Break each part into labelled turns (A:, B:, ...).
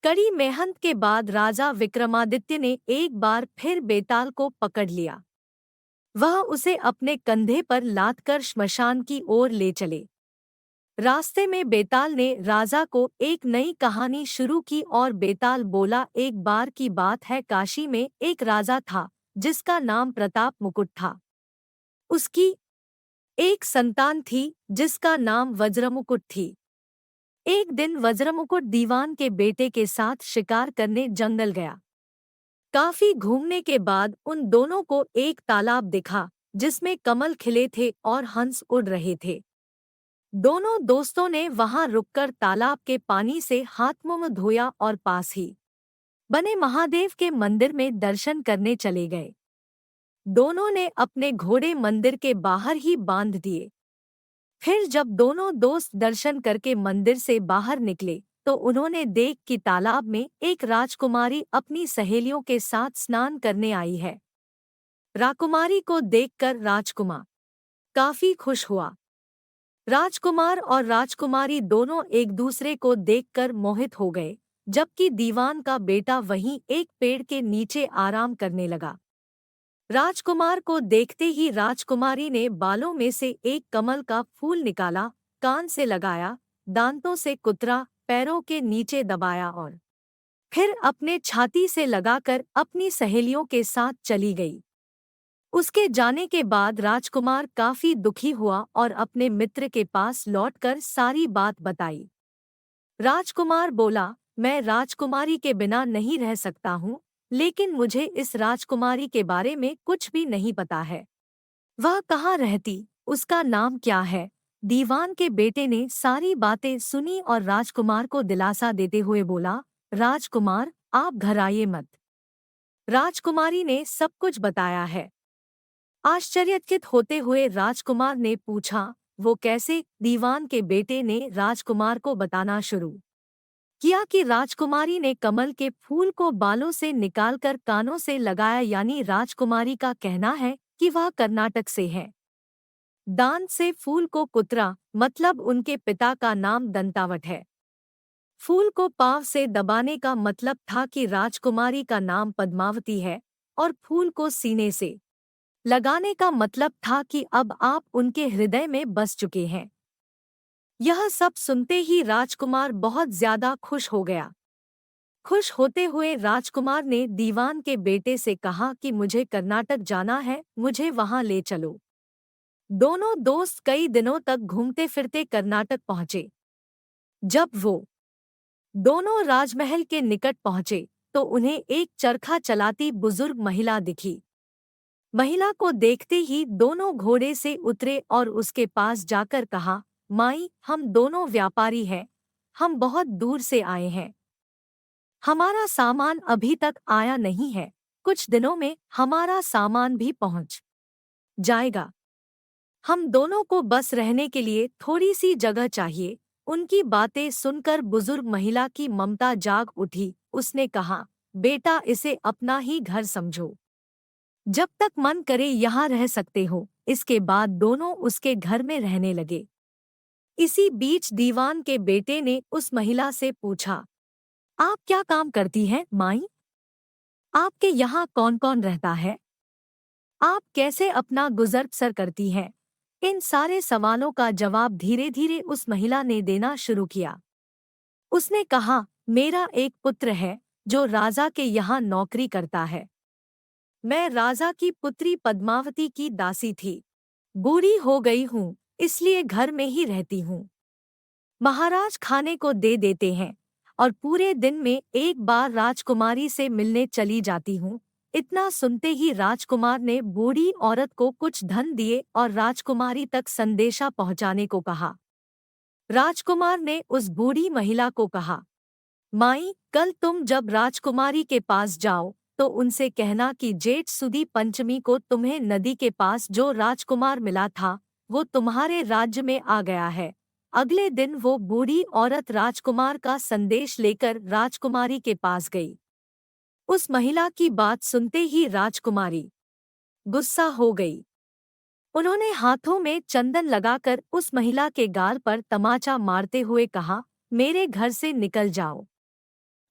A: कड़ी मेहनत के बाद राजा विक्रमादित्य ने एक बार फिर बेताल को पकड़ लिया। वह उसे अपने कंधे पर लादकर श्मशान की ओर ले चले। रास्ते में बेताल ने राजा को एक नई कहानी शुरू की और बेताल बोला, एक बार की बात है, काशी में एक राजा था जिसका नाम प्रताप मुकुट था। उसकी एक संतान थी जिसका नाम वज्रमुकुट थी। एक दिन वज्रमुकुट दीवान के बेटे के साथ शिकार करने जंगल गया। काफी घूमने के बाद उन दोनों को एक तालाब दिखा जिसमें कमल खिले थे और हंस उड़ रहे थे। दोनों दोस्तों ने वहां रुककर तालाब के पानी से हाथ मुंह धोया और पास ही बने महादेव के मंदिर में दर्शन करने चले गए। दोनों ने अपने घोड़े मंदिर के बाहर ही बांध दिए। फिर जब दोनों दोस्त दर्शन करके मंदिर से बाहर निकले तो उन्होंने देख कि तालाब में एक राजकुमारी अपनी सहेलियों के साथ स्नान करने आई है। राजकुमारी को देखकर राजकुमार काफी खुश हुआ। राजकुमार और राजकुमारी दोनों एक दूसरे को देखकर मोहित हो गए, जबकि दीवान का बेटा वहीं एक पेड़ के नीचे आराम करने लगा। राजकुमार को देखते ही राजकुमारी ने बालों में से एक कमल का फूल निकाला, कान से लगाया, दांतों से कुतरा, पैरों के नीचे दबाया और फिर अपने छाती से लगाकर अपनी सहेलियों के साथ चली गई। उसके जाने के बाद राजकुमार काफी दुखी हुआ और अपने मित्र के पास लौटकर सारी बात बताई। राजकुमार बोला, मैं राजकुमारी के बिना नहीं रह सकता हूँ, लेकिन मुझे इस राजकुमारी के बारे में कुछ भी नहीं पता है। वह कहाँ रहती, उसका नाम क्या है? दीवान के बेटे ने सारी बातें सुनी और राजकुमार को दिलासा देते हुए बोला, राजकुमार, आप घबराइए मत। राजकुमारी ने सब कुछ बताया है। आश्चर्यचकित होते हुए राजकुमार ने पूछा, वो कैसे? दीवान के बेटे ने राजकुमार को बताना शुरू किया कि राजकुमारी ने कमल के फूल को बालों से निकालकर कानों से लगाया, यानी राजकुमारी का कहना है कि वह कर्नाटक से है। दांत से फूल को कुतरा, मतलब उनके पिता का नाम दंतावट है। फूल को पांव से दबाने का मतलब था कि राजकुमारी का नाम पद्मावती है, और फूल को सीने से लगाने का मतलब था कि अब आप उनके हृदय में बस चुके हैं। यह सब सुनते ही राजकुमार बहुत ज्यादा खुश हो गया। खुश होते हुए राजकुमार ने दीवान के बेटे से कहा कि मुझे कर्नाटक जाना है, मुझे वहां ले चलो। दोनों दोस्त कई दिनों तक घूमते फिरते कर्नाटक पहुंचे। जब वो दोनों राजमहल के निकट पहुंचे तो उन्हें एक चरखा चलाती बुजुर्ग महिला दिखी। महिला को देखते ही दोनों घोड़े से उतरे और उसके पास जाकर कहा, माई, हम दोनों व्यापारी हैं, हम बहुत दूर से आए हैं। हमारा सामान अभी तक आया नहीं है, कुछ दिनों में हमारा सामान भी पहुंच जाएगा। हम दोनों को बस रहने के लिए थोड़ी सी जगह चाहिए। उनकी बातें सुनकर बुजुर्ग महिला की ममता जाग उठी। उसने कहा, बेटा, इसे अपना ही घर समझो। जब तक मन करे यहाँ रह सकते हो। इसके बाद दोनों उसके घर में रहने लगे। इसी बीच दीवान के बेटे ने उस महिला से पूछा, आप क्या काम करती हैं, माई? आपके यहाँ कौन कौन रहता है? आप कैसे अपना गुजर बसर करती हैं? इन सारे सवालों का जवाब धीरे धीरे उस महिला ने देना शुरू किया। उसने कहा, मेरा एक पुत्र है जो राजा के यहाँ नौकरी करता है। मैं राजा की पुत्री पद्मावती की दासी थी। बूढ़ी हो गई हूँ, इसलिए घर में ही रहती हूँ। महाराज खाने को दे देते हैं और पूरे दिन में एक बार राजकुमारी से मिलने चली जाती हूँ। इतना सुनते ही राजकुमार ने बूढ़ी औरत को कुछ धन दिए और राजकुमारी तक संदेशा पहुँचाने को कहा। राजकुमार ने उस बूढ़ी महिला को कहा, माई, कल तुम जब राजकुमारी के पास जाओ तो उनसे कहना कि जेठ सुदी पंचमी को तुम्हें नदी के पास जो राजकुमार मिला था वो तुम्हारे राज्य में आ गया है। अगले दिन वो बूढ़ी औरत राजकुमार का संदेश लेकर राजकुमारी के पास गई। उस महिला की बात सुनते ही राजकुमारी गुस्सा हो गई। उन्होंने हाथों में चंदन लगाकर उस महिला के गाल पर तमाचा मारते हुए कहा, मेरे घर से निकल जाओ।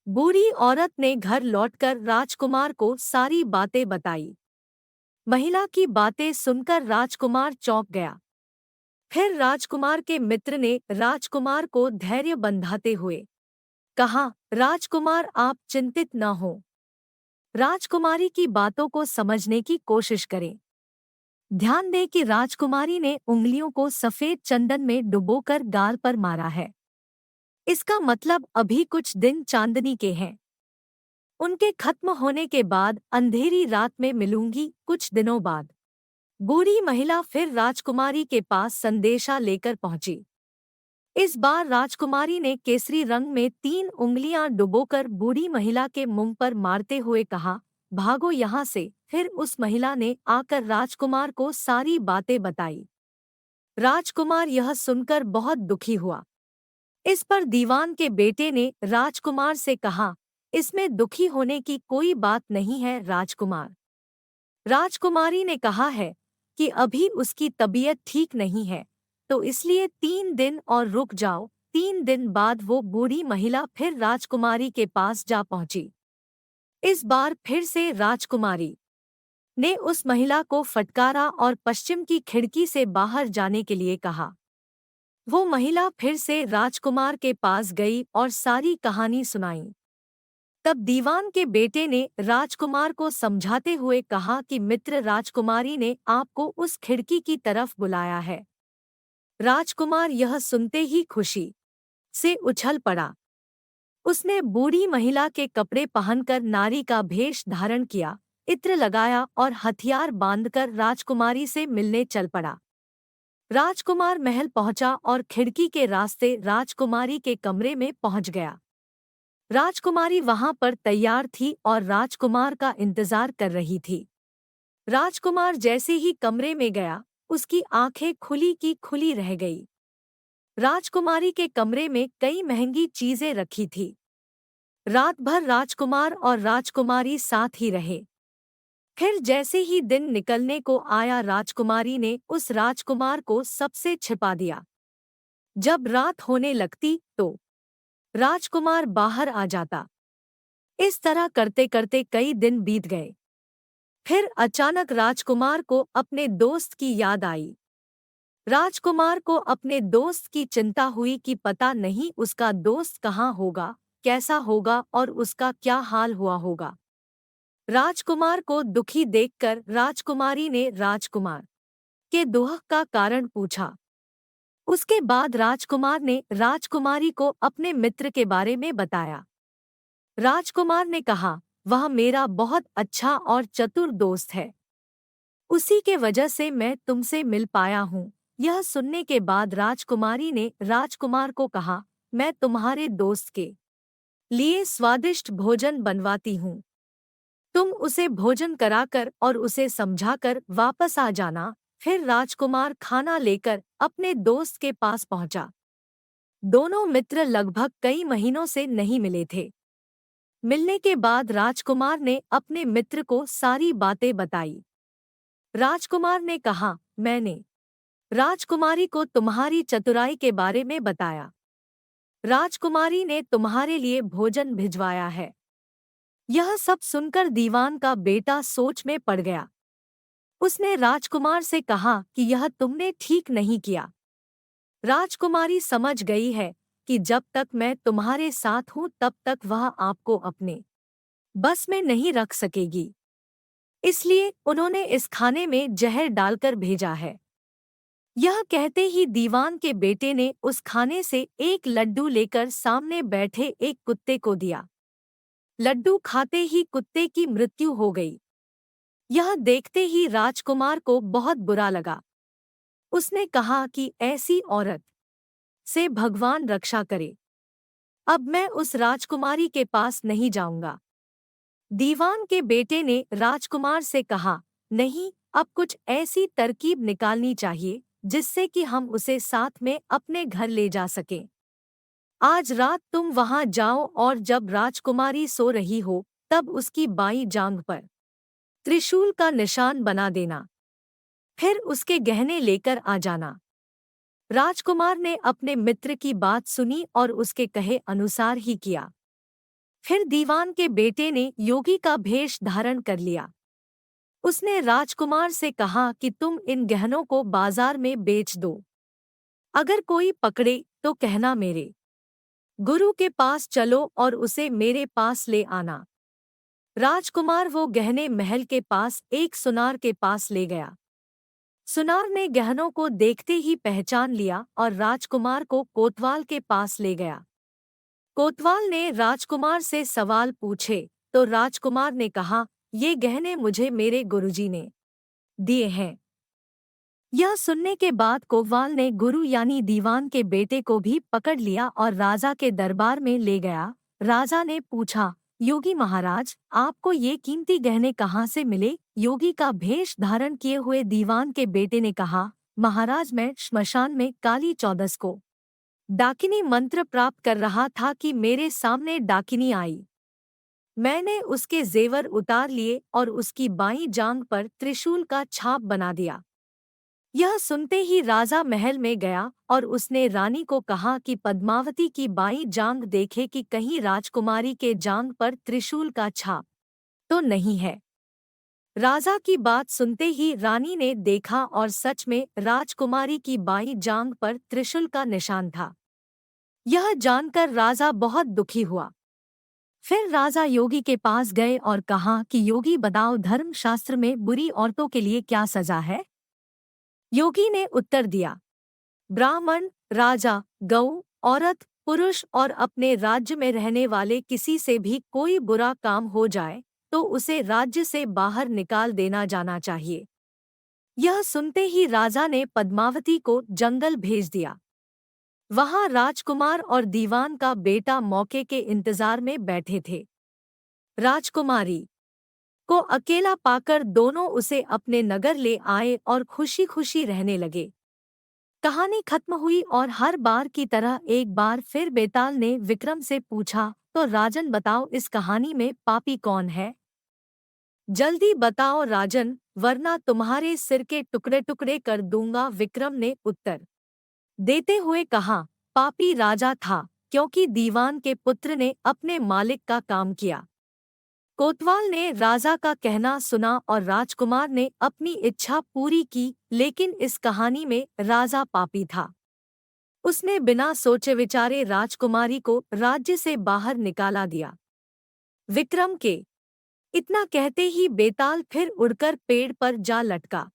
A: बूढ़ी औरत ने घर लौटकर राजकुमार को सारी बातें बताई। महिला की बातें सुनकर राजकुमार चौंक गया। फिर राजकुमार के मित्र ने राजकुमार को धैर्य बंधाते हुए कहा, राजकुमार आप चिंतित न हो। राजकुमारी की बातों को समझने की कोशिश करें। ध्यान दें कि राजकुमारी ने उंगलियों को सफेद चंदन में डुबोकर गाल पर मारा है। इसका मतलब अभी कुछ दिन चांदनी के हैं। उनके खत्म होने के बाद अंधेरी रात में मिलूंगी। कुछ दिनों बाद बूढ़ी महिला फिर राजकुमारी के पास संदेशा लेकर पहुंची। इस बार राजकुमारी ने केसरी रंग में 3 उंगलियां डुबोकर बूढ़ी महिला के मुंह पर मारते हुए कहा, भागो यहाँ से। फिर उस महिला ने आकर राजकुमार को सारी बातें बताई। राजकुमार यह सुनकर बहुत दुखी हुआ। इस पर दीवान के बेटे ने राजकुमार से कहा, इसमें दुखी होने की कोई बात नहीं है राजकुमार। राजकुमारी ने कहा है कि अभी उसकी तबीयत ठीक नहीं है, तो इसलिए 3 दिन और रुक जाओ। 3 दिन बाद वो बूढ़ी महिला फिर राजकुमारी के पास जा पहुंची। इस बार फिर से राजकुमारी ने उस महिला को फटकारा और पश्चिम की खिड़की से बाहर जाने के लिए कहा। वो महिला फिर से राजकुमार के पास गई और सारी कहानी सुनाई। तब दीवान के बेटे ने राजकुमार को समझाते हुए कहा कि मित्र राजकुमारी ने आपको उस खिड़की की तरफ बुलाया है। राजकुमार यह सुनते ही खुशी से उछल पड़ा। उसने बूढ़ी महिला के कपड़े पहनकर नारी का भेष धारण किया, इत्र लगाया और हथियार बांधकर राजकुमारी से मिलने चल पड़ा। राजकुमार महल पहुंचा और खिड़की के रास्ते राजकुमारी के कमरे में पहुंच गया। राजकुमारी वहां पर तैयार थी और राजकुमार का इंतजार कर रही थी। राजकुमार जैसे ही कमरे में गया, उसकी आंखें खुली की खुली रह गई। राजकुमारी के कमरे में कई महंगी चीजें रखी थी। रात भर राजकुमार और राजकुमारी साथ ही रहे। फिर जैसे ही दिन निकलने को आया, राजकुमारी ने उस राजकुमार को सबसे छिपा दिया। जब रात होने लगती तो राजकुमार बाहर आ जाता। इस तरह करते करते कई दिन बीत गए। फिर अचानक राजकुमार को अपने दोस्त की याद आई। राजकुमार को अपने दोस्त की चिंता हुई कि पता नहीं उसका दोस्त कहाँ होगा, कैसा होगा और उसका क्या हाल हुआ होगा। राजकुमार को दुखी देखकर राजकुमारी ने राजकुमार के दुख का कारण पूछा। उसके बाद राजकुमार ने राजकुमारी को अपने मित्र के बारे में बताया। राजकुमार ने कहा, वह मेरा बहुत अच्छा और चतुर दोस्त है। उसी के वजह से मैं तुमसे मिल पाया हूँ। यह सुनने के बाद राजकुमारी ने राजकुमार को कहा, मैं तुम्हारे दोस्त के लिए स्वादिष्ट भोजन बनवाती हूँ। तुम उसे भोजन कराकर और उसे समझाकर वापस आ जाना। फिर राजकुमार खाना लेकर अपने दोस्त के पास पहुंचा। दोनों मित्र लगभग कई महीनों से नहीं मिले थे। मिलने के बाद राजकुमार ने अपने मित्र को सारी बातें बताई। राजकुमार ने कहा, मैंने राजकुमारी को तुम्हारी चतुराई के बारे में बताया। राजकुमारी ने तुम्हारे लिए भोजन भिजवाया है। यह सब सुनकर दीवान का बेटा सोच में पड़ गया। उसने राजकुमार से कहा कि यह तुमने ठीक नहीं किया। राजकुमारी समझ गई है कि जब तक मैं तुम्हारे साथ हूं तब तक वह आपको अपने बस में नहीं रख सकेगी। इसलिए उन्होंने इस खाने में जहर डालकर भेजा है। यह कहते ही दीवान के बेटे ने उस खाने से एक लड्डू लेकर सामने बैठे एक कुत्ते को दिया। लड्डू खाते ही कुत्ते की मृत्यु हो गई। यह देखते ही राजकुमार को बहुत बुरा लगा। उसने कहा कि ऐसी औरत से भगवान रक्षा करे। अब मैं उस राजकुमारी के पास नहीं जाऊंगा। दीवान के बेटे ने राजकुमार से कहा, नहीं, अब कुछ ऐसी तरकीब निकालनी चाहिए जिससे कि हम उसे साथ में अपने घर ले जा सकें। आज रात तुम वहां जाओ और जब राजकुमारी सो रही हो तब उसकी बाईं जांघ पर त्रिशूल का निशान बना देना। फिर उसके गहने लेकर आ जाना। राजकुमार ने अपने मित्र की बात सुनी और उसके कहे अनुसार ही किया। फिर दीवान के बेटे ने योगी का भेष धारण कर लिया। उसने राजकुमार से कहा कि तुम इन गहनों को बाजार में बेच दो। अगर कोई पकड़े तो कहना मेरे गुरु के पास चलो और उसे मेरे पास ले आना। राजकुमार वो गहने महल के पास एक सुनार के पास ले गया। सुनार ने गहनों को देखते ही पहचान लिया और राजकुमार को कोतवाल के पास ले गया। कोतवाल ने राजकुमार से सवाल पूछे तो राजकुमार ने कहा, ये गहने मुझे मेरे गुरुजी ने दिए हैं। यह सुनने के बाद कोतवाल ने गुरु यानी दीवान के बेटे को भी पकड़ लिया और राजा के दरबार में ले गया। राजा ने पूछा, योगी महाराज, आपको ये कीमती गहने कहाँ से मिले? योगी का भेष धारण किए हुए दीवान के बेटे ने कहा, महाराज, मैं श्मशान में काली चौदस को डाकिनी मंत्र प्राप्त कर रहा था कि मेरे सामने डाकिनी आई। मैंने उसके जेवर उतार लिए और उसकी बाईं जांघ पर त्रिशूल का छाप बना दिया। यह सुनते ही राजा महल में गया और उसने रानी को कहा कि पद्मावती की बाईं जांघ देखे कि कहीं राजकुमारी के जांघ पर त्रिशूल का छाप तो नहीं है। राजा की बात सुनते ही रानी ने देखा और सच में राजकुमारी की बाईं जांघ पर त्रिशूल का निशान था। यह जानकर राजा बहुत दुखी हुआ। फिर राजा योगी के पास गए और कहा कि योगी, बताओ, धर्मशास्त्र में बुरी औरतों के लिए क्या सजा है? योगी ने उत्तर दिया, ब्राह्मण, राजा, गऊ, औरत, पुरुष और अपने राज्य में रहने वाले किसी से भी कोई बुरा काम हो जाए तो उसे राज्य से बाहर निकाल देना जाना चाहिए। यह सुनते ही राजा ने पद्मावती को जंगल भेज दिया। वहां राजकुमार और दीवान का बेटा मौके के इंतजार में बैठे थे। राजकुमारी को अकेला पाकर दोनों उसे अपने नगर ले आए और खुशी खुशी रहने लगे। कहानी खत्म हुई और हर बार की तरह एक बार फिर बेताल ने विक्रम से पूछा, तो राजन बताओ, इस कहानी में पापी कौन है? जल्दी बताओ राजन, वरना तुम्हारे सिर के टुकड़े टुकड़े कर दूंगा। विक्रम ने उत्तर देते हुए कहा, पापी राजा था, क्योंकि दीवान के पुत्र ने अपने मालिक का काम किया। कोतवाल ने राजा का कहना सुना और राजकुमार ने अपनी इच्छा पूरी की, लेकिन इस कहानी में राजा पापी था। उसने बिना सोचे विचारे राजकुमारी को राज्य से बाहर निकाला दिया। विक्रम के इतना कहते ही बेताल फिर उड़कर पेड़ पर जा लटका।